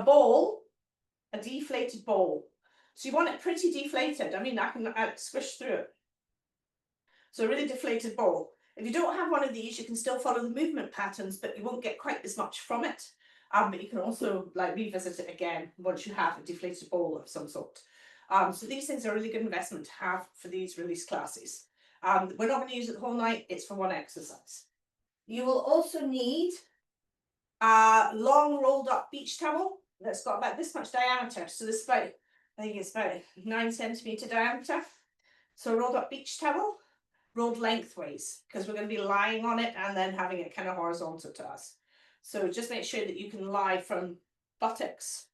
ball, a deflated ball. So you want it pretty deflated. I mean, I can squish through it. So a really deflated ball. If you don't have one of these, you can still follow the movement patterns, but you won't get quite as much from it. But you can also like revisit it again once you have a deflated ball of some sort. So these things are a really good investment to have for these release classes. We're not going to use it the whole night. It's for one exercise. You will also need a long rolled up beach towel that's got about this much diameter. So this is about, I think it's about 9 centimeter diameter. So a rolled up beach towel, rolled lengthways, because we're going to be lying on it and then having it kind of horizontal to us. So just make sure that you can lie from buttocks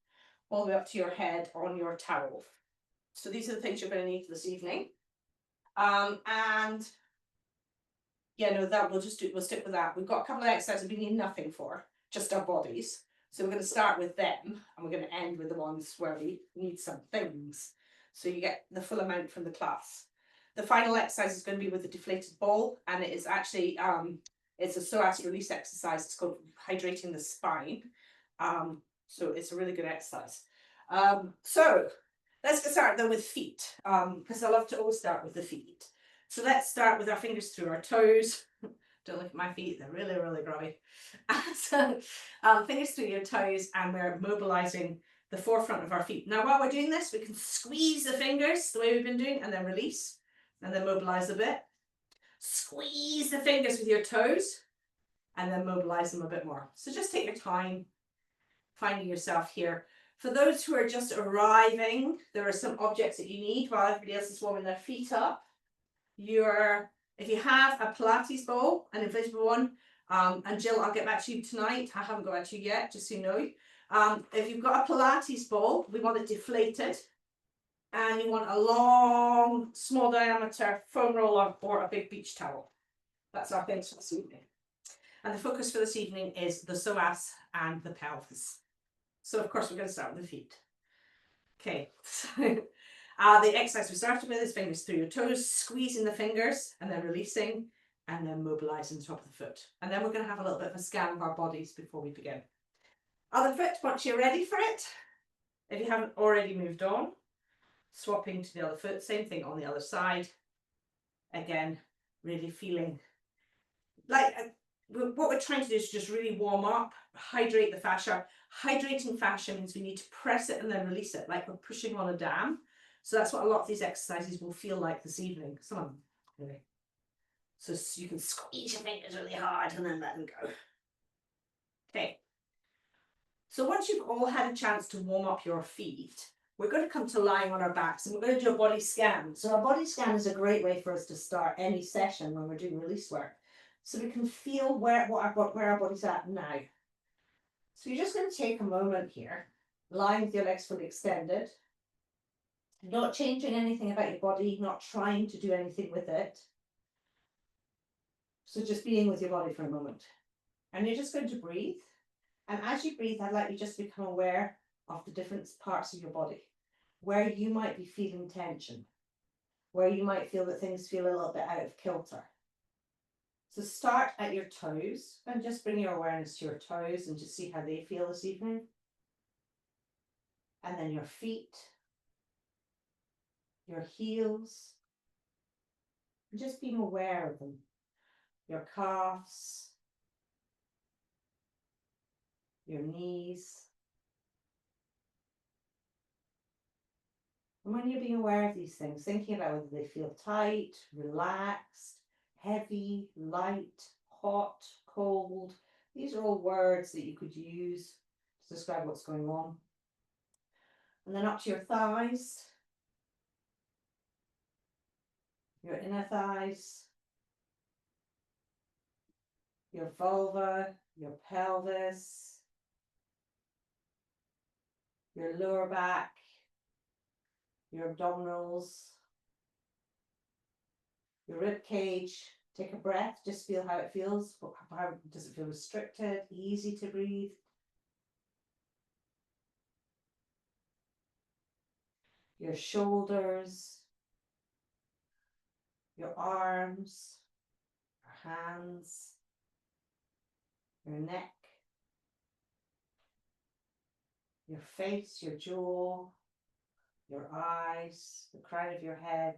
all the way up to your head on your towel. So these are the things you're going to need this evening. And yeah, no, that we'll stick with that. We've got a couple of exercises we need nothing for, just our bodies. So we're going to start with them and we're going to end with the ones where we need some things. So you get the full amount from the class. The final exercise is going to be with the deflated ball, and it is actually it's a psoas release exercise. It's called hydrating the spine. So it's a really good exercise. So let's get started though with feet, because I love to always start with the feet. So let's start with our fingers through our toes. Don't look at my feet, they're really, really grubby. So fingers through your toes, and we're mobilizing the forefront of our feet. Now while we're doing this, we can squeeze the fingers the way we've been doing, and then release, and then mobilize a bit. Squeeze the fingers with your toes, and then mobilize them a bit more. So just take your time finding yourself here. For those who are just arriving, there are some objects that you need while everybody else is warming their feet up. If you have a Pilates ball, an inflatable one, and Jill, I'll get back to you tonight. I haven't got back to you yet, just so you know. If you've got a Pilates ball, we want it deflated, and you want a long, small diameter foam roller or a big beach towel. That's our things for this evening. And the focus for this evening is the psoas and the pelvis. So of course we're going to start with the feet. Okay, so the exercise we started with is fingers through your toes, squeezing the fingers and then releasing, and then mobilizing the top of the foot. And then we're going to have a little bit of a scan of our bodies before we begin. Other foot, once you're ready for it, if you haven't already moved on, swapping to the other foot, same thing on the other side. Again, really feeling like what we're trying to do is just really warm up, hydrate the fascia. Hydrating fascia means we need to press it and then release it, like we're pushing on a dam. So that's what a lot of these exercises will feel like this evening. Some of them, anyway. So you can squeeze your fingers really hard and then let them go. Okay. So once you've all had a chance to warm up your feet, we're going to come to lying on our backs, and we're going to do a body scan. So a body scan is a great way for us to start any session when we're doing release work. So we can feel where our body's at now. So you're just going to take a moment here, lying with your legs fully extended, not changing anything about your body, not trying to do anything with it. So just being with your body for a moment. And you're just going to breathe. And as you breathe, I'd like you just to become aware of the different parts of your body, where you might be feeling tension, where you might feel that things feel a little bit out of kilter. So start at your toes and just bring your awareness to your toes and just see how they feel this evening. And then your feet, your heels, and just being aware of them. Your calves, your knees. And when you're being aware of these things, thinking about whether they feel tight, relaxed, heavy, light, hot, cold. These are all words that you could use to describe what's going on. And then up to your thighs, your inner thighs, your vulva, your pelvis, your lower back, your abdominals, your rib cage. Take a breath, just feel how it feels. How does it feel restricted, easy to breathe? Your shoulders, your arms, your hands, your neck, your face, your jaw, your eyes, the crown of your head.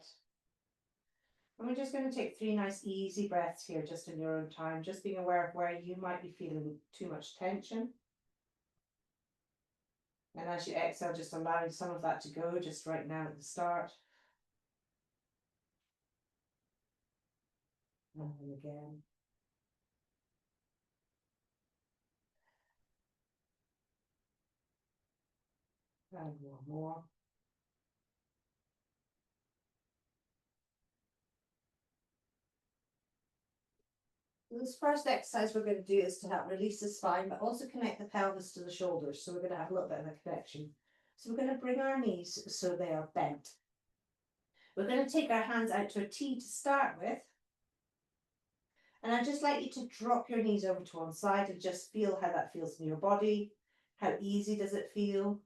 And we're just going to take 3 nice easy breaths here, just in your own time, just being aware of where you might be feeling too much tension. And as you exhale, just allowing some of that to go just right now at the start. And then again. And one more. This first exercise we're going to do is to help release the spine, but also connect the pelvis to the shoulders. So we're going to have a little bit of a connection. So we're going to bring our knees so they are bent. We're going to take our hands out to a T to start with. And I'd just like you to drop your knees over to one side and just feel how that feels in your body. How easy does it feel?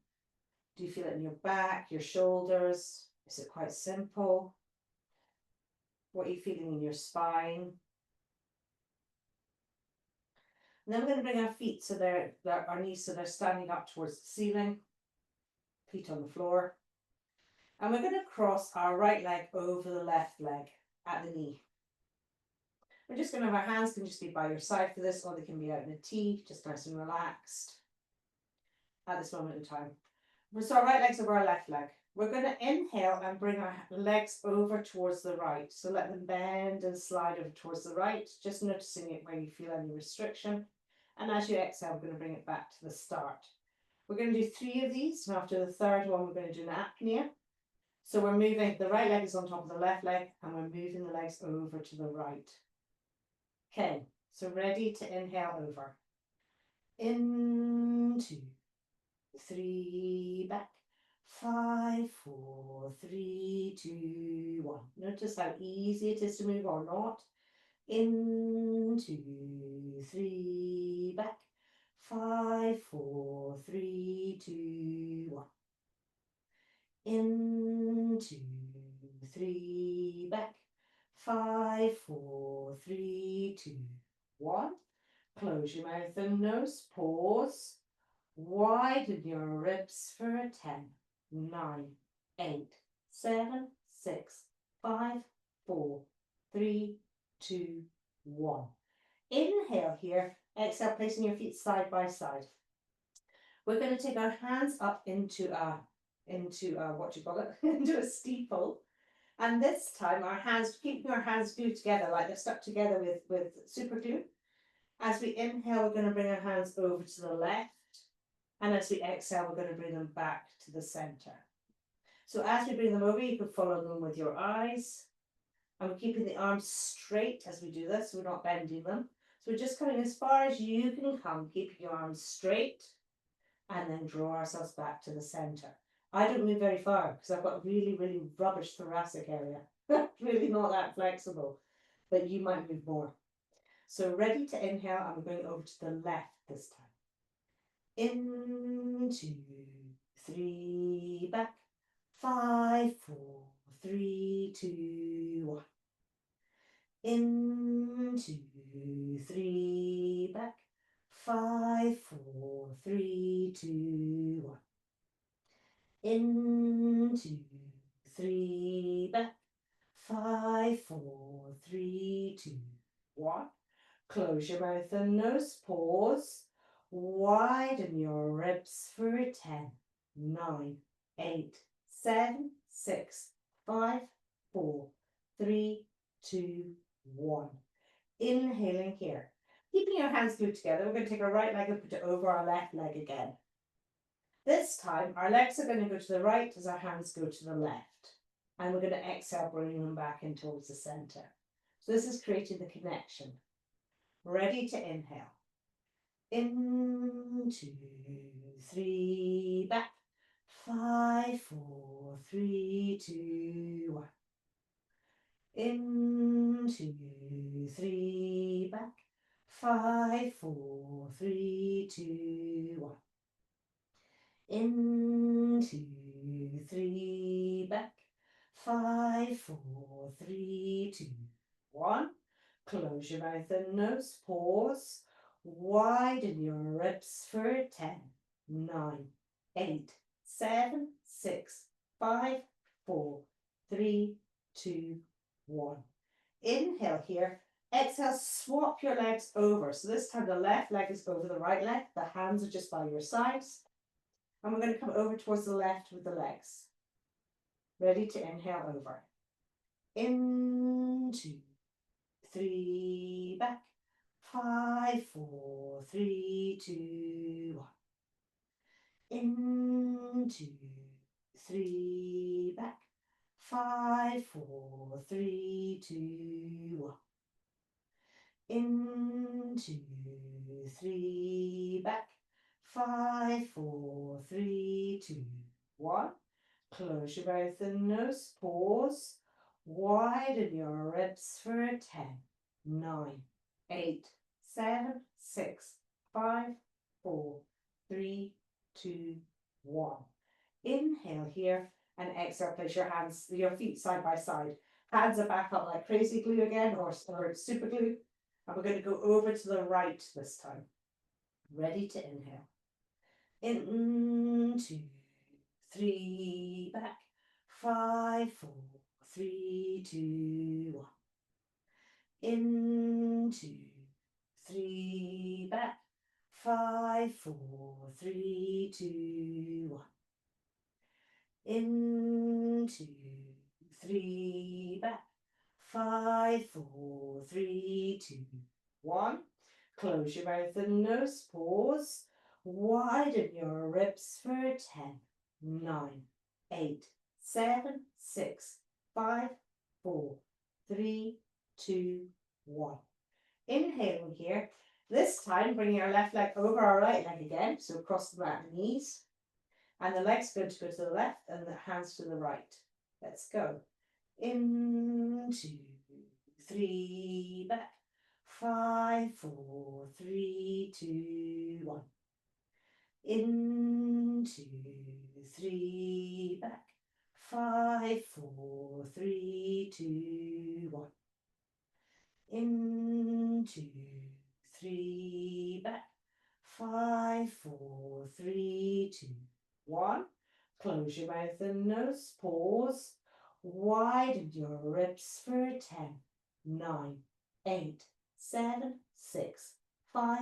Do you feel it in your back, your shoulders? Is it quite simple? What are you feeling in your spine? And then we're going to bring our feet so our knees so they're standing up towards the ceiling, feet on the floor. And we're going to cross our right leg over the left leg at the knee. We're just going to have our hands can just be by your side for this, or they can be out in a T, just nice and relaxed at this moment in time. So our right leg's over our left leg. We're going to inhale and bring our legs over towards the right. So let them bend and slide over towards the right, just noticing it where you feel any restriction. And as you exhale, we're going to bring it back to the start. We're going to do 3 of these, and after the third one, we're going to do an apnea. So we're moving, the right leg is on top of the left leg, and we're moving the legs over to the right. Okay, so ready to inhale over. In, 2, 3, back. 5, 4, 3, 2, 1. Notice how easy it is to move or not. In, 2, 3, back. 5, 4, 3, 2, 1. In, 2, 3, back. 5, 4, 3, 2, 1. Close your mouth and nose. Pause. Widen your ribs for a 10, 9, 8, 7, 6, 5, 4, 3, 2, 1. Inhale here. Exhale, placing your feet side by side. We're going to take our hands up into what do you call it? Into a steeple. And this time our hands, keeping our hands glued together like they're stuck together with super glue. As we inhale, we're going to bring our hands over to the left. And as we exhale, we're going to bring them back to the center. So as we bring them over, you can follow them with your eyes. And we're keeping the arms straight as we do this, so we're not bending them. So we're just coming as far as you can come, keeping your arms straight, and then draw ourselves back to the center. I don't move very far because I've got a really, really rubbish thoracic area. Really not that flexible, but you might move more. So ready to inhale, and we're going over to the left this time. In, 2, 3, back. 5, 4, 3, 2, 1. In, 2, 3, back. 5, 4, 3, 2, 1. In, 2, 3, back. 5, 4, 3, 2, 1. Close your mouth and nose. Pause. Widen your ribs for a 10, 9, 8, 7, 6, 5, 4, 3, 2, 1. Inhaling here. Keeping your hands glued together, we're going to take our right leg and put it over our left leg again. This time, our legs are going to go to the right as our hands go to the left. And we're going to exhale, bringing them back in towards the center. So this is creating the connection. Ready to inhale. In, 2, 3, back. 5, 4, 3, 2, 1. In, 2, 3, back. 5, 4, 3, 2, 1. In, 2, 3, back. 5, 4, 3, 2, 1. Close your mouth and nose. Pause. Widen your ribs for 10, 9, 8, 7, 6, 5, 4, 3, 2, 1. Inhale here. Exhale, swap your legs over. So this time the left leg is over the right leg. The hands are just by your sides. And we're going to come over towards the left with the legs. Ready to inhale over. In, 2, 3, back. 5, 4, 3, 2, 1. In, 2, 3, back. 5, 4, 3, 2, 1. In, 2, 3, back. 5, 4, 3, 2, 1. Close your mouth and nose. Pause. Widen your ribs for 10, 9, 8, 7, 6, 5, 4, 3, 2, 1. Inhale here and exhale. Place your feet side by side. Hands are back up like crazy glue again, or super glue. And we're going to go over to the right this time. Ready to inhale. In, 2, 3, back. 5, 4, 3, 2, 1. In, 2, 3, back. 5, 4, 3, 2, 1. In, 2, 3, back. 5, 4, 3, 2, 1. Close your mouth and nose. Pause. Widen your ribs for 10, 9, 8, 7, 6, 5, 4, 3, 2, 1. Inhaling here. This time, bring your left leg over our right leg again. So across the mat, knees. And the leg's going to go to the left and the hands to the right. Let's go. In, 2, 3, back. 5, 4, 3, 2, 1. In, 2, 3, back. 5, 4, 3, 2, 1. In, 2, 3, back. 5, 4, 3, 2, 1. Close your mouth and nose. Pause. Widen your ribs for 10, 9, 8, 7, 6, 5,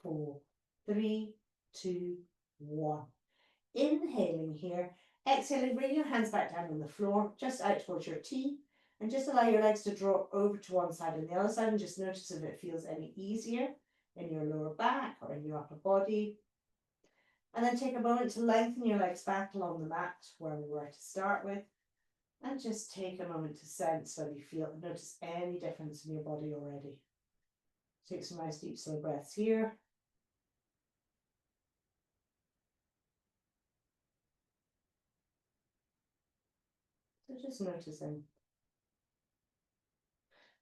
4, 3, 2, 1. Inhaling here. Exhaling, bring your hands back down on the floor, just out towards your T, and just allow your legs to drop over to one side and the other side, and just notice if it feels any easier in your lower back or in your upper body. And then take a moment to lengthen your legs back along the mat where we were to start with. And just take a moment to sense whether you notice any difference in your body already. Take some nice deep slow breaths here. So just noticing.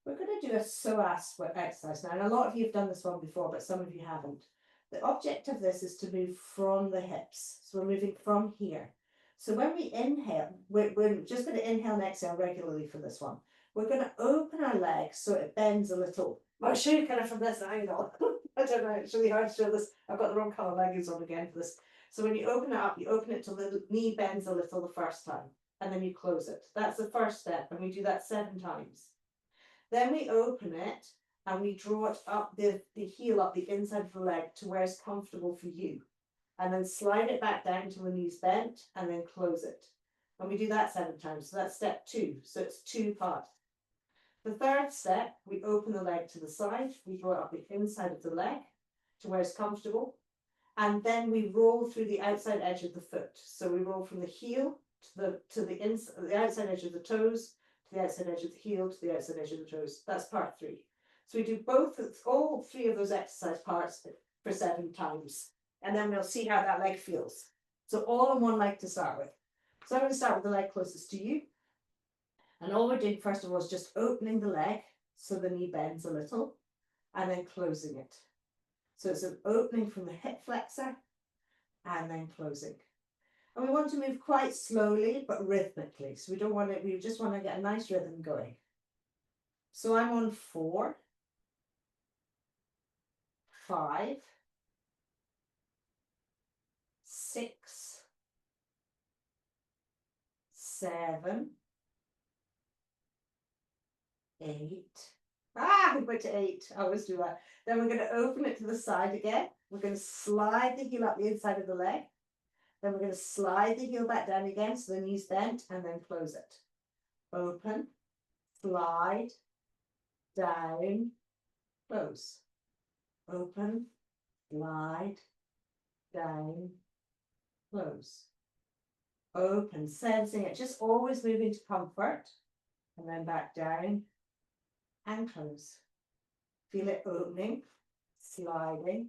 We're going to do a psoas exercise now, and a lot of you have done this one before, but some of you haven't. The object of this is to move from the hips. So we're moving from here. So when we inhale, we're just going to inhale and exhale regularly for this one. We're going to open our legs so it bends a little. I'll show you kind of from this angle. I don't know, it's really hard to show this. I've got the wrong colour leggings on again for this. So when you open it up, you open it till the knee bends a little the first time, and then you close it. That's the first step, and we do that 7 times. Then we open it and we draw it up, the heel up the inside of the leg to where it's comfortable for you. And then slide it back down till the knee's bent and then close it. And we do that 7 times. So that's step 2. So it's 2 parts. The third step, we open the leg to the side. We draw it up the inside of the leg to where it's comfortable. And then we roll through the outside edge of the foot. So we roll from the heel to the outside edge of the toes, to the outside edge of the heel, to the outside edge of the toes. That's part 3. So we do all 3 of those exercise parts for 7 times. And then we'll see how that leg feels. So all in one leg to start with. So I'm going to start with the leg closest to you. And all we're doing first of all is just opening the leg so the knee bends a little, and then closing it. So it's an opening from the hip flexor and then closing. And we want to move quite slowly but rhythmically. So we just want to get a nice rhythm going. So I'm on 4, 5, 6, 7, 8. We went to 8. I always do that. Then we're going to open it to the side again. We're going to slide the heel up the inside of the leg. Then we're going to slide the heel back down again so the knee's bent, and then close it. Open, slide, down, close. Open, slide, down, close. Open, sensing it, just always moving to comfort, and then back down and close. Feel it opening, sliding,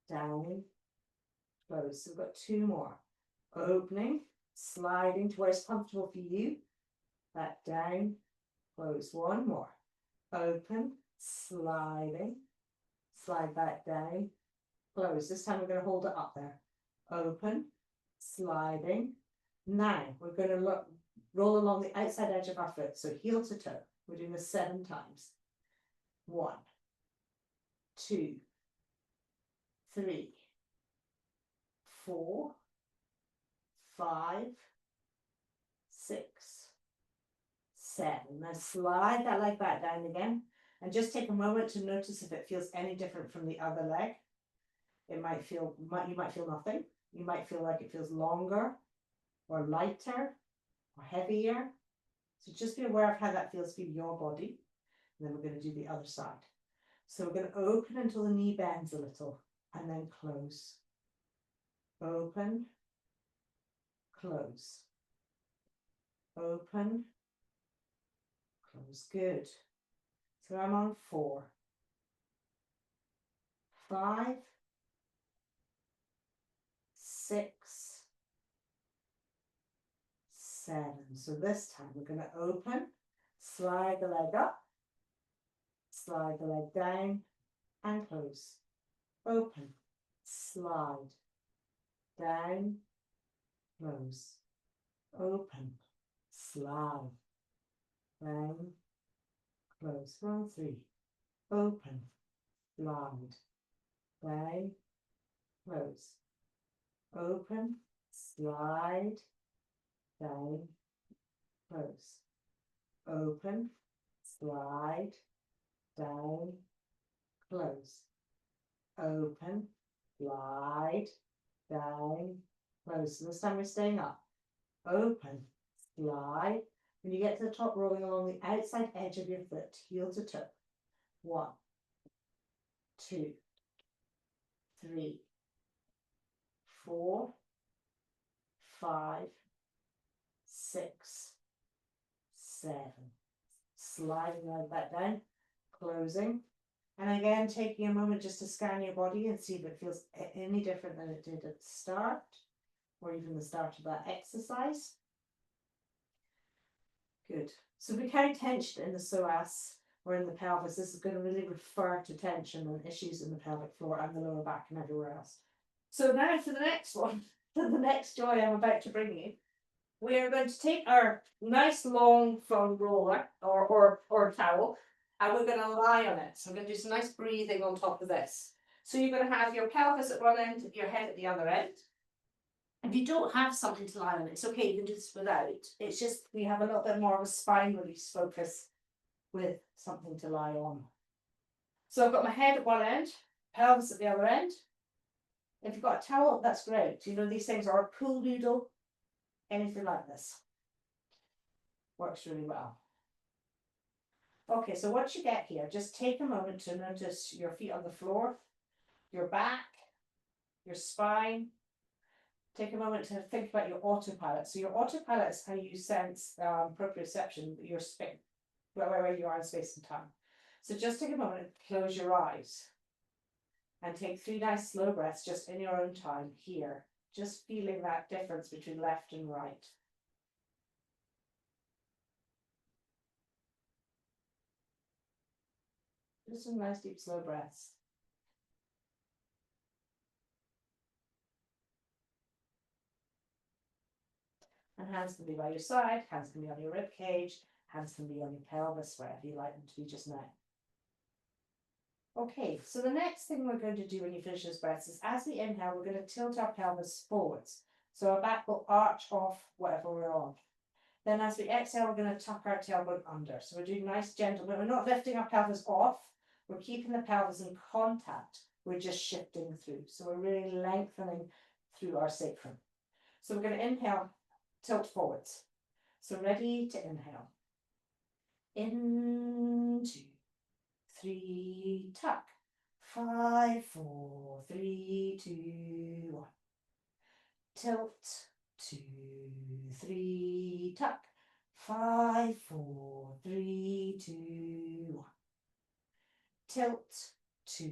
down, close. So we've got 2 more. Opening, sliding to where it's comfortable for you, back down, close. 1 more. Open, sliding, slide back down, close. This time we're going to hold it up there. Open, sliding. Now we're going to roll along the outside edge of our foot, so heel to toe. We're doing this 7 times. 1, 2, 3, 4, 5, 6, 7. Now slide that leg back down again, and just take a moment to notice if it feels any different from the other leg. It might feel, you might feel nothing. You might feel like it feels longer, or lighter, or heavier. So just be aware of how that feels for your body. And then we're going to do the other side. So we're going to open until the knee bends a little, and then close. Open, close. Open, close. Good. So I'm on 4, 5, 6, 7. So this time we're going to open, slide the leg up, slide the leg down, and close. Open, slide, down, close. Open, slide, down, close. 1, 3. Open, slide, down, close. Open, slide, down, close. Open, slide, down, close. Open, slide, down, close. So this time we're staying up. Open, slide. When you get to the top, rolling along the outside edge of your foot, heel to toe. 1, 2, 3, 4, 5, 6, 7. Sliding leg back down, closing. And again, taking a moment just to scan your body and see if it feels any different than it did at the start, or even the start of that exercise. Good. So if we carry tension in the psoas or in the pelvis, this is going to really refer to tension and issues in the pelvic floor and the lower back and everywhere else. So now for the next one, for the next joy I'm about to bring you, we are going to take our nice long foam roller or towel, and we're going to lie on it. So we're going to do some nice breathing on top of this. So you're going to have your pelvis at one end, your head at the other end. If you don't have something to lie on, it's okay, you can do this without. It's just we have a little bit more of a spine release focus with something to lie on. So I've got my head at one end, pelvis at the other end. If you've got a towel, that's great. You know, these things are a pool noodle, anything like this. Works really well. Okay, so once you get here, just take a moment to notice your feet on the floor, your back, your spine. Take a moment to think about your autopilot. So your autopilot is how you sense proprioception, your space, where you are in space and time. So just take a moment and close your eyes. And take 3 nice slow breaths just in your own time here. Just feeling that difference between left and right. Just some nice deep slow breaths. And hands can be by your side, hands can be on your rib cage, hands can be on your pelvis, wherever you like them to be just now. Okay, so the next thing we're going to do when you finish those breaths is as we inhale, we're going to tilt our pelvis forwards. So our back will arch off whatever we're on. Then as we exhale, we're going to tuck our tailbone under. So we're doing nice, gentle, but we're not lifting our pelvis off. We're keeping the pelvis in contact. We're just shifting through. So we're really lengthening through our sacrum. So we're going to inhale, tilt forwards. So ready to inhale. In, 2, 3, tuck. 5, 4, 3, 2, 1. Tilt, 2, 3, tuck. 5, 4, 3, 2, 1. Tilt, 2,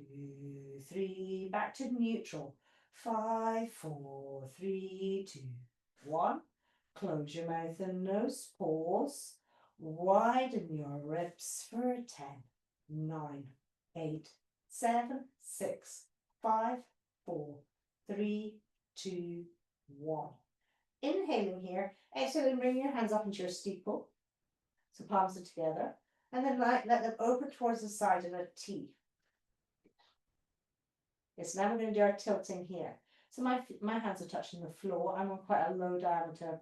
3, back to neutral. 5, 4, 3, 2, 1. Close your mouth and nose, pause. Widen your ribs for 10, 9, 8, 7, 6, 5, 4, 3, 2, 1. Inhaling here, exhaling, bring your hands up into your steeple. So palms are together. And then let them open towards the side in a T. Yes, now we're going to do our tilting here. So my hands are touching the floor. I'm on quite a low diameter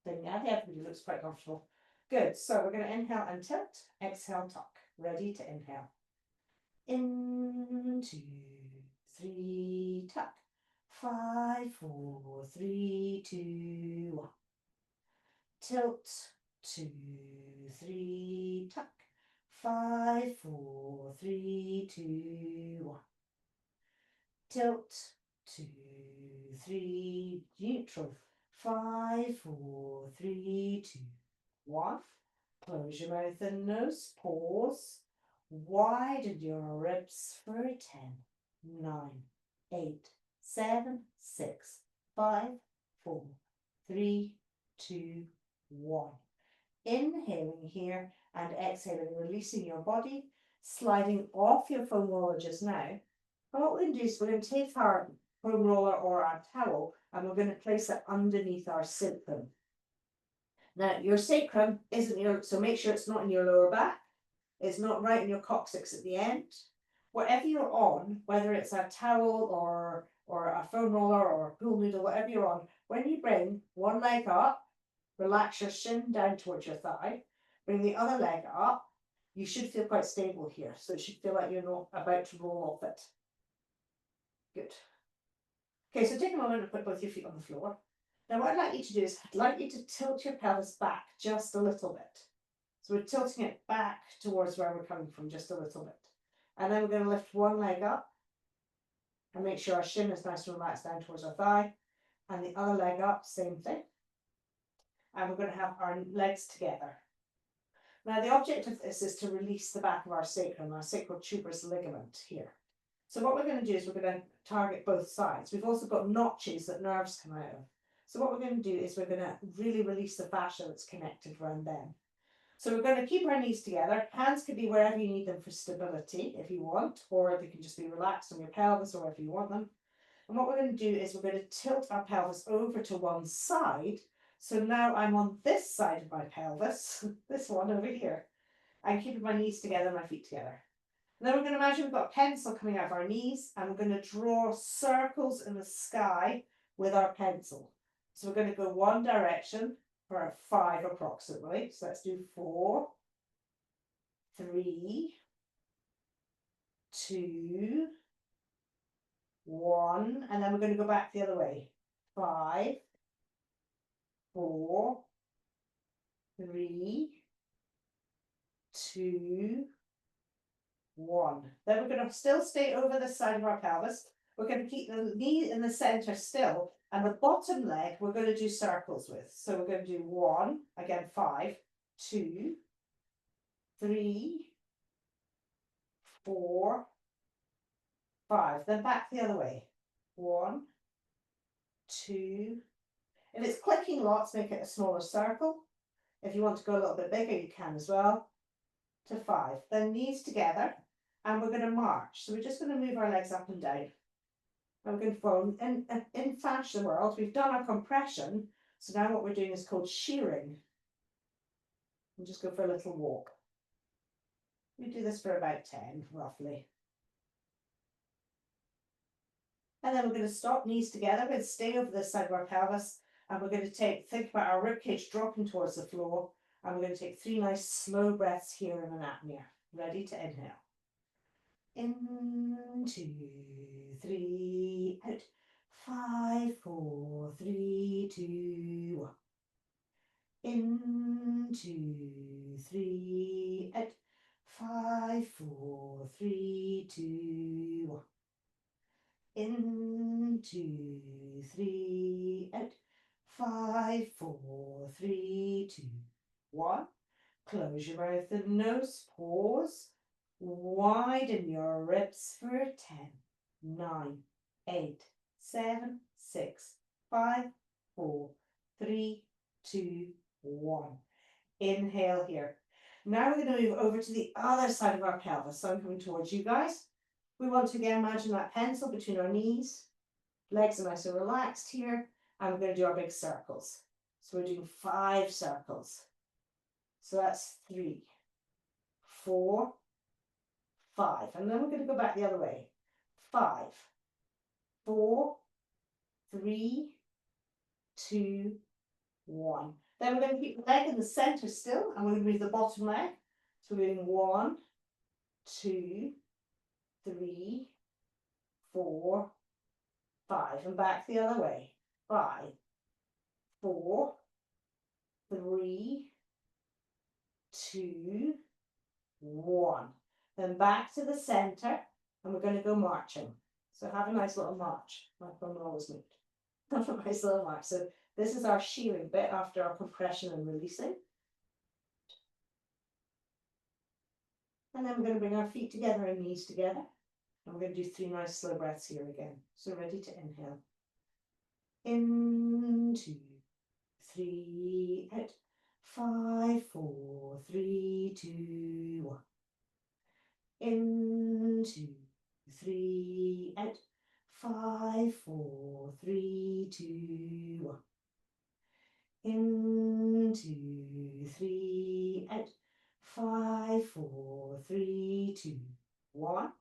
thing. I think everybody looks quite comfortable. Good. So we're going to inhale and tilt. Exhale, tuck. Ready to inhale. In, 2, 3, tuck. 5, 4, 3, 2, 1. Tilt, 2, 3, tuck. 5, 4, 3, 2, 1. Tilt, 2, 3, neutral. 5, 4, 3, 2, 1. Close your mouth and nose. Pause. Widen your ribs for 10, 9, 8, 7, 6, 5, 4, 3, 2, 1. Inhaling here and exhaling, releasing your body, sliding off your foam roller just now. And what we're going to do is we're going to take our foam roller or our towel and we're going to place it underneath our sacrum. Now, your sacrum isn't your, so make sure it's not in your lower back. It's not right in your coccyx at the end. Whatever you're on, whether it's a towel or a foam roller or a pool noodle, whatever you're on, when you bring one leg up, relax your shin down towards your thigh, bring the other leg up, you should feel quite stable here. So it should feel like you're not about to roll off it. Good. Okay, so take a moment and put both your feet on the floor. Now what I'd like you to do is I'd like you to tilt your pelvis back just a little bit. So we're tilting it back towards where we're coming from just a little bit. And then we're going to lift one leg up and make sure our shin is nice and relaxed down towards our thigh. And the other leg up, same thing. And we're going to have our legs together. Now the object of this is to release the back of our sacrum, our sacral tuberous ligament here. So what we're going to do is we're going to target both sides. We've also got notches that nerves come out of. So what we're going to do is we're going to really release the fascia that's connected around them. So we're going to keep our knees together. Hands can be wherever you need them for stability if you want, or they can just be relaxed on your pelvis or wherever you want them. And what we're going to do is we're going to tilt our pelvis over to one side. So now I'm on this side of my pelvis, this one over here. I'm keeping my knees together, my feet together. And then we're going to imagine we've got a pencil coming out of our knees and we're going to draw circles in the sky with our pencil. So we're going to go one direction for 5 approximately. So let's do 4, 3, 2, 1, and then we're going to go back the other way. 5, 4, 3, 2, 1. Then we're going to still stay over the side of our pelvis. We're going to keep the knee in the center still, and the bottom leg we're going to do circles with. So we're going to do 1, again 5, 2, 3, 4, 5. Then back the other way. 1, 2. If it's clicking lots, make it a smaller circle. If you want to go a little bit bigger, you can as well. To 5. Then knees together, and we're going to march. So we're just going to move our legs up and down. And we're going to follow. In fascia world, we've done our compression. So now what we're doing is called shearing. We'll just go for a little walk. We do this for about 10, roughly. And then we're going to stop, knees together. We're going to stay over this side of our pelvis. And we're going to think about our ribcage dropping towards the floor. And we're going to take 3 nice slow breaths here in an apnea. Ready to inhale. In, 2, 3, out. 5, 4, 3, 2, 1. In, 2, 3, out. 5, 4, 3, 2, 1. In, 2, 3, out. 5, 4, 3, 2, 1. Close your mouth and nose. Pause. Widen your ribs for 10, 9, 8, 7, 6, 5, 4, 3, 2, 1. Inhale here. Now we're going to move over to the other side of our pelvis. So I'm coming towards you guys. We want to again imagine that pencil between our knees. Legs are nice and relaxed here. And we're going to do our big circles. So we're doing 5 circles. So that's 3, 4, 5. And then we're going to go back the other way. 5, 4, 3, 2, 1. Then we're going to keep the leg in the center still, and we're going to move the bottom leg. So we're doing 1, 2, 3, 4, 5. And back the other way. 5, 4, 3, 2, 1. Then back to the center, and we're going to go marching. So have a nice little march. My phone always moved. Have a nice little march. So this is our shearing bit after our compression and releasing. And then we're going to bring our feet together and knees together. And we're going to do 3 nice slow breaths here again. So ready to inhale. In, 2, 3, out. 5, 4, 3, 2, 1. In, 2, 3, out. 5, 4, 3, 2, 1. In, 2, 3, out. 5, 4, 3, 2, 1.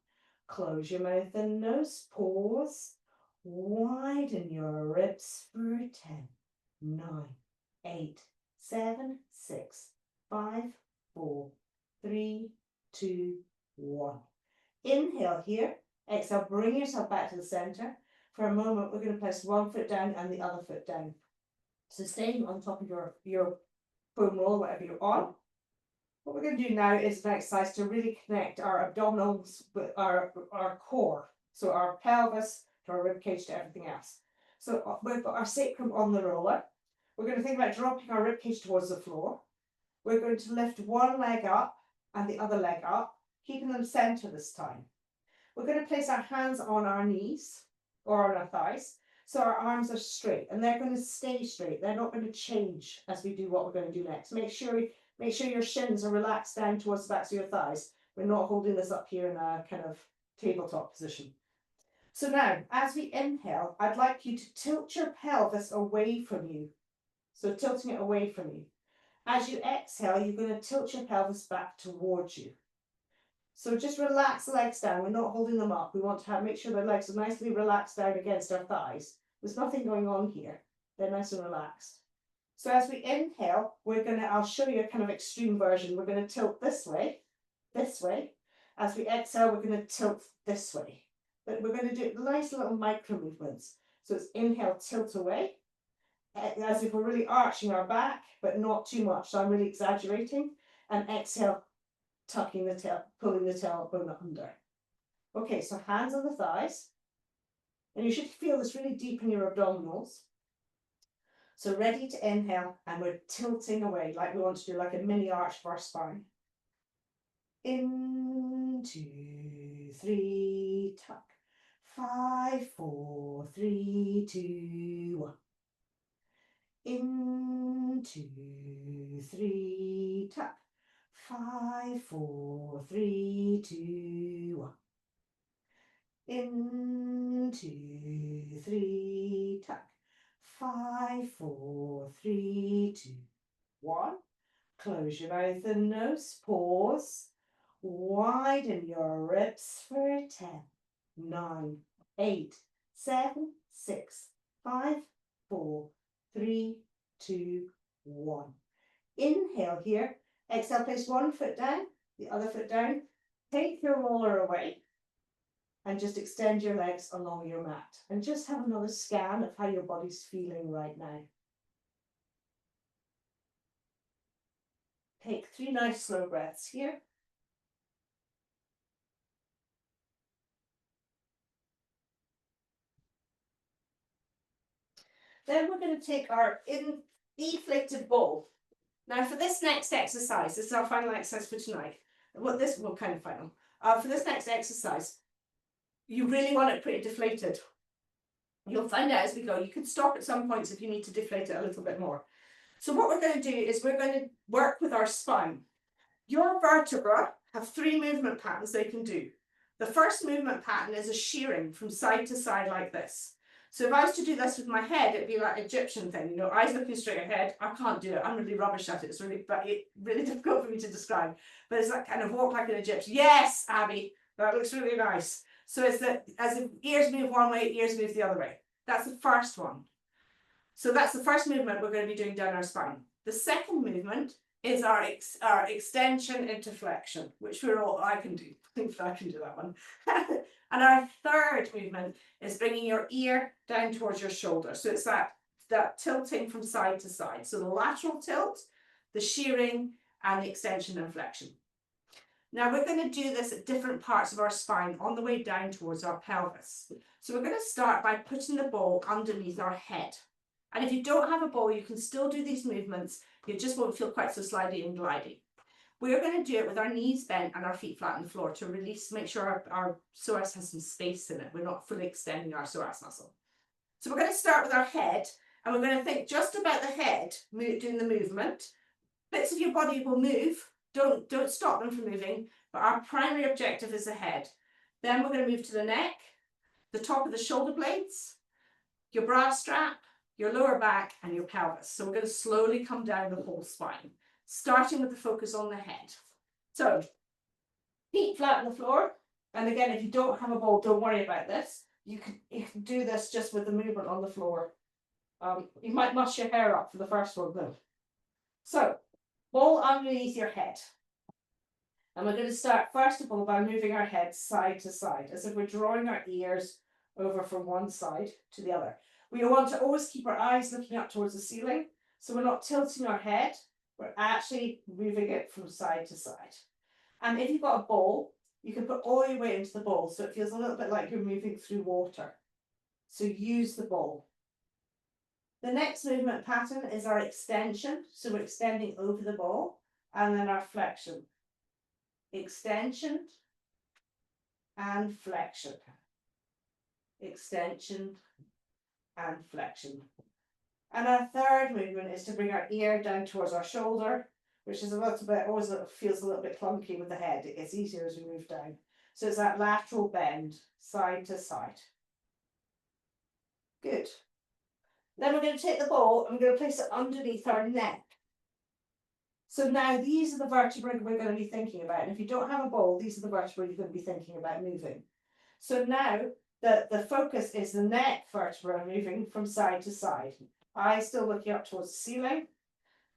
Close your mouth and nose. Pause. Widen your ribs for 10, 9, 8, 7, 6, 5, 4, 3, 2, 1. Inhale here. Exhale, bring yourself back to the center. For a moment, we're going to place one foot down and the other foot down. So staying on top of your foam roll, whatever you're on. What we're going to do now is an exercise to really connect our abdominals with our core. So our pelvis to our ribcage to everything else. So we've got our sacrum on the roller. We're going to think about dropping our ribcage towards the floor. We're going to lift one leg up and the other leg up, keeping them center this time. We're going to place our hands on our knees or on our thighs. So our arms are straight and they're going to stay straight. They're not going to change as we do what we're going to do next. Make sure your shins are relaxed down towards the backs of your thighs. We're not holding this up here in a kind of tabletop position. So now, as we inhale, I'd like you to tilt your pelvis away from you. So tilting it away from you. As you exhale, you're going to tilt your pelvis back towards you. So just relax the legs down. We're not holding them up. We want to make sure the legs are nicely relaxed down against our thighs. There's nothing going on here. They're nice and relaxed. So as we inhale, I'll show you a kind of extreme version. We're going to tilt this way. As we exhale, we're going to tilt this way. But we're going to do nice little micro movements. So it's inhale, tilt away, as if we're really arching our back, but not too much. So I'm really exaggerating. And exhale, tucking the tail, pulling the tailbone under. Okay, so hands on the thighs. And you should feel this really deep in your abdominals. So ready to inhale, and we're tilting away like we want to do, like a mini arch of our spine. In, 2, 3, tuck. 5, 4, 3, 2, 1. In, 2, 3, tuck. 5, 4, 3, 2, 1. In, 2, 3, tuck. 5, 4, 3, 2, 1. Close your mouth and nose. Pause. Widen your ribs for 10, 9, 8, 7, 6, 5, 4, 3, 2, 1. Inhale here. Exhale, place one foot down, the other foot down. Take your roller away and just extend your legs along your mat. And just have another scan of how your body's feeling right now. Take 3 nice slow breaths here. Then we're going to take our deflated ball. Now for this next exercise, this is our final exercise for tonight. Well, this will kind of final. For this next exercise, you really want it pretty deflated. You'll find out as we go. You can stop at some points if you need to deflate it a little bit more. So what we're going to do is we're going to work with our spine. Your vertebra have 3 movement patterns they can do. The first movement pattern is a shearing from side to side like this. So if I was to do this with my head, it'd be like an Egyptian thing, you know, eyes looking straight ahead. I can't do it. I'm really rubbish at it. It's really difficult for me to describe. But it's that kind of walk like an Egyptian. Yes, Abby, that looks really nice. So it's that as if ears move one way, ears move the other way. That's the first one. So that's the first movement we're going to be doing down our spine. The second movement is our extension into flexion, which I can do. I think I can do that one. And our third movement is bringing your ear down towards your shoulder. So it's that tilting from side to side. So the lateral tilt, the shearing, and the extension and flexion. Now we're going to do this at different parts of our spine on the way down towards our pelvis. So we're going to start by putting the ball underneath our head. And if you don't have a ball, you can still do these movements. You just won't feel quite so slidey and glidey. We're going to do it with our knees bent and our feet flat on the floor to release, make sure our psoas has some space in it. We're not fully extending our psoas muscle. So we're going to start with our head, and we're going to think just about the head doing the movement. Bits of your body will move. Don't stop them from moving, but our primary objective is the head. Then we're going to move to the neck, the top of the shoulder blades, your bra strap, your lower back, and your pelvis. So we're going to slowly come down the whole spine, starting with the focus on the head. So feet flat on the floor. And again, if you don't have a ball, don't worry about this. You can do this just with the movement on the floor. You might muss your hair up for the first one though. So ball underneath your head. And we're going to start first of all by moving our head side to side, as if we're drawing our ears over from one side to the other. We want to always keep our eyes looking up towards the ceiling, so we're not tilting our head, we're actually moving it from side to side. And if you've got a ball, you can put all your weight into the ball, so it feels a little bit like you're moving through water. So use the ball. The next movement pattern is our extension, so we're extending over the ball, and then our flexion. Extension and flexion. Extension and flexion. And our third movement is to bring our ear down towards our shoulder, which is always feels a little bit clunky with the head. It gets easier as we move down. So it's that lateral bend, side to side. Good. Then we're going to take the ball and we're going to place it underneath our neck. So now these are the vertebrae we're going to be thinking about. And if you don't have a ball, these are the vertebrae you're going to be thinking about moving. So now the focus is the neck vertebra moving from side to side. Eyes still looking up towards the ceiling.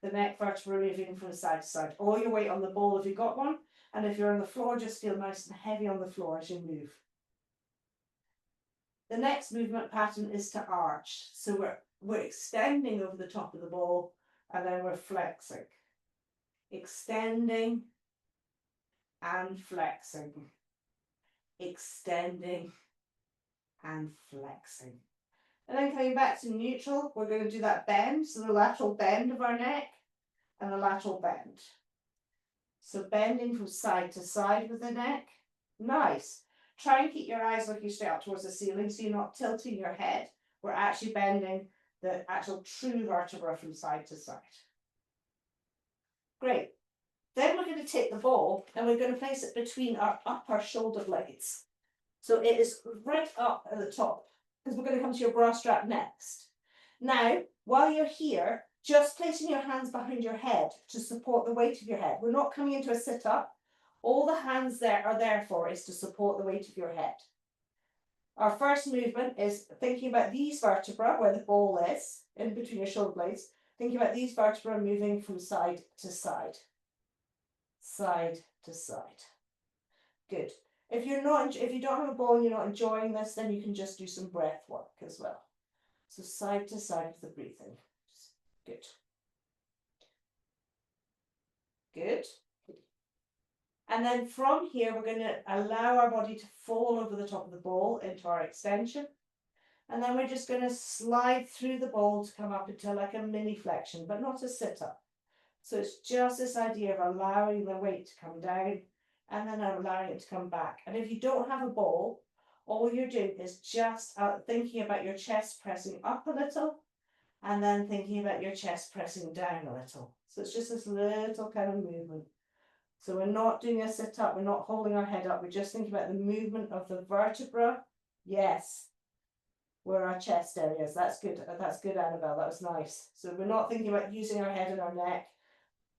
The neck vertebra moving from side to side. All your weight on the ball if you've got one. And if you're on the floor, just feel nice and heavy on the floor as you move. The next movement pattern is to arch. So we're extending over the top of the ball and then we're flexing. Extending and flexing. Extending and flexing. And then coming back to neutral, we're going to do that bend. So the lateral bend of our neck and the lateral bend. So bending from side to side with the neck. Nice. Try and keep your eyes looking straight up towards the ceiling so you're not tilting your head. We're actually bending the actual true vertebra from side to side. Great. Then we're going to take the ball and we're going to place it between our upper shoulder blades. So it is right up at the top, because we're going to come to your bra strap next. Now, while you're here, just placing your hands behind your head to support the weight of your head. We're not coming into a sit-up. All the hands there are there for is to support the weight of your head. Our first movement is thinking about these vertebrae, where the ball is, in between your shoulder blades. Thinking about these vertebrae moving from side to side. Side to side. Good. If you don't have a ball and you're not enjoying this, then you can just do some breath work as well. So side to side with the breathing. Good. Good. And then from here, we're going to allow our body to fall over the top of the ball into our extension. And then we're just going to slide through the ball to come up into like a mini flexion, but not a sit-up. So it's just this idea of allowing the weight to come down and then allowing it to come back. And if you don't have a ball, all you're doing is just thinking about your chest pressing up a little and then thinking about your chest pressing down a little. So it's just this little kind of movement. So we're not doing a sit-up, we're not holding our head up, we're just thinking about the movement of the vertebra. Yes, where our chest area is. That's good, Annabelle, that was nice. So we're not thinking about using our head and our neck,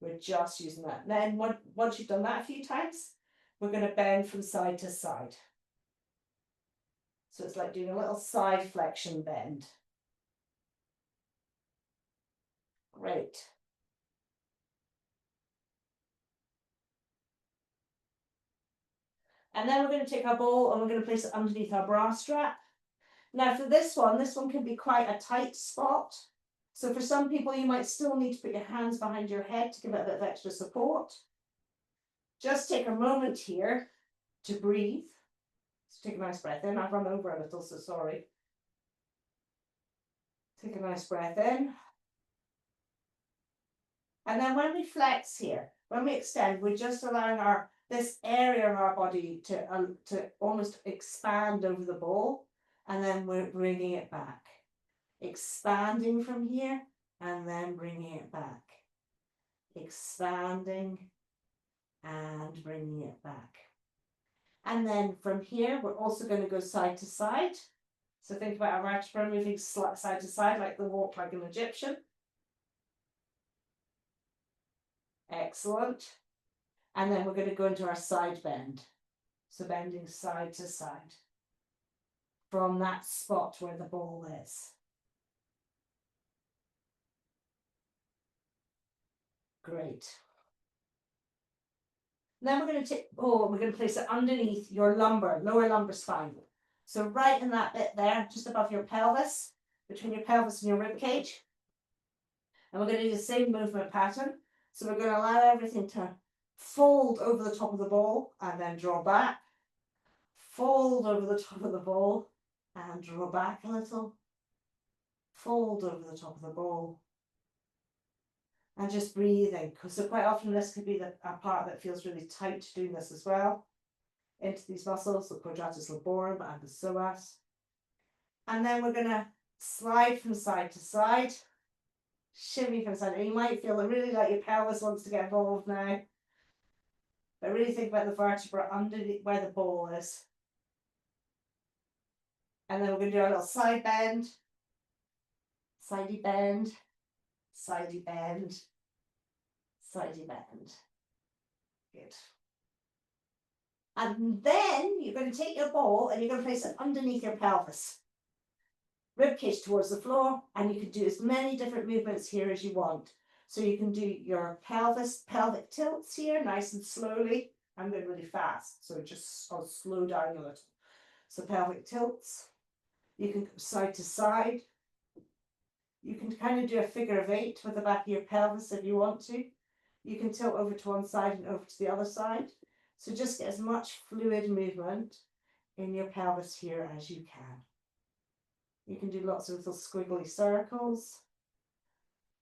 we're just using that. And then once you've done that a few times, we're going to bend from side to side. So it's like doing a little side flexion bend. Great. And then we're going to take our ball and we're going to place it underneath our bra strap. Now for this one can be quite a tight spot. So for some people, you might still need to put your hands behind your head to give it a bit of extra support. Just take a moment here to breathe. So take a nice breath in. I've run over a little, so sorry. Take a nice breath in. And then when we flex here, when we extend, we're just allowing this area of our body to almost expand over the ball, and then we're bringing it back. Expanding from here, and then bringing it back. Expanding, and bringing it back. And then from here, we're also going to go side to side. So think about our vertebra moving side to side, like the walk like an Egyptian. Excellent. And then we're going to go into our side bend. So bending side to side from that spot where the ball is. Great. Then we're going to take ball, we're going to place it underneath your lower lumbar spine. So right in that bit there, just above your pelvis, between your pelvis and your rib cage. And we're going to do the same movement pattern. So we're going to allow everything to fold over the top of the ball and then draw back. Fold over the top of the ball and draw back a little. Fold over the top of the ball. And just breathing. So quite often this could be a part that feels really tight doing this as well. Into these muscles, the quadratus laborum and the psoas. And then we're going to slide from side to side. Shimmy from side. And you might feel really like your pelvis wants to get involved now. But really think about the vertebra underneath where the ball is. And then we're going to do our little side bend. Sidey bend. Sidey bend. Sidey bend. Good. And then you're going to take your ball and you're going to place it underneath your pelvis. Ribcage towards the floor, and you can do as many different movements here as you want. So you can do your pelvic tilts here, nice and slowly. I'm going really fast, so I'll slow down a little. So pelvic tilts. You can go side to side. You can kind of do a figure of 8 with the back of your pelvis if you want to. You can tilt over to one side and over to the other side. So just get as much fluid movement in your pelvis here as you can. You can do lots of little squiggly circles.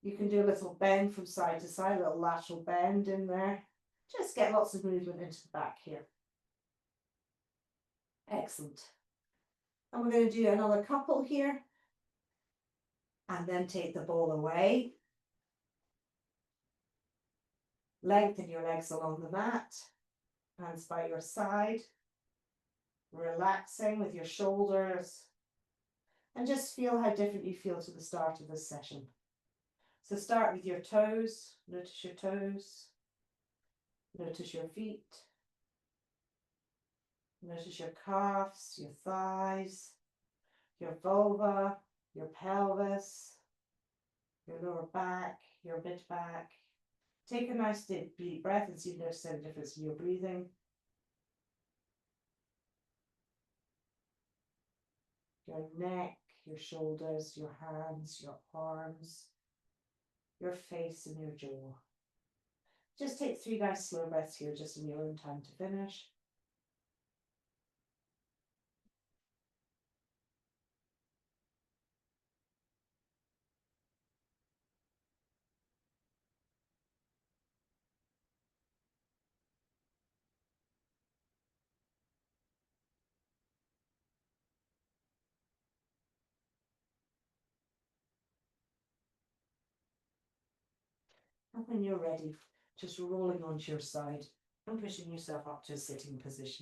You can do a little bend from side to side, a little lateral bend in there. Just get lots of movement into the back here. Excellent. And we're going to do another couple here. And then take the ball away. Lengthen your legs along the mat. Hands by your side. Relaxing with your shoulders. And just feel how different you feel to the start of this session. So start with your toes. Notice your toes. Notice your feet. Notice your calves, your thighs, your vulva, your pelvis, your lower back, your mid back. Take a nice deep breath and see if there's any difference in your breathing. Your neck, your shoulders, your hands, your arms, your face and your jaw. Just take 3 nice slow breaths here, just in your own time to finish. And when you're ready, just rolling onto your side and pushing yourself up to a sitting position.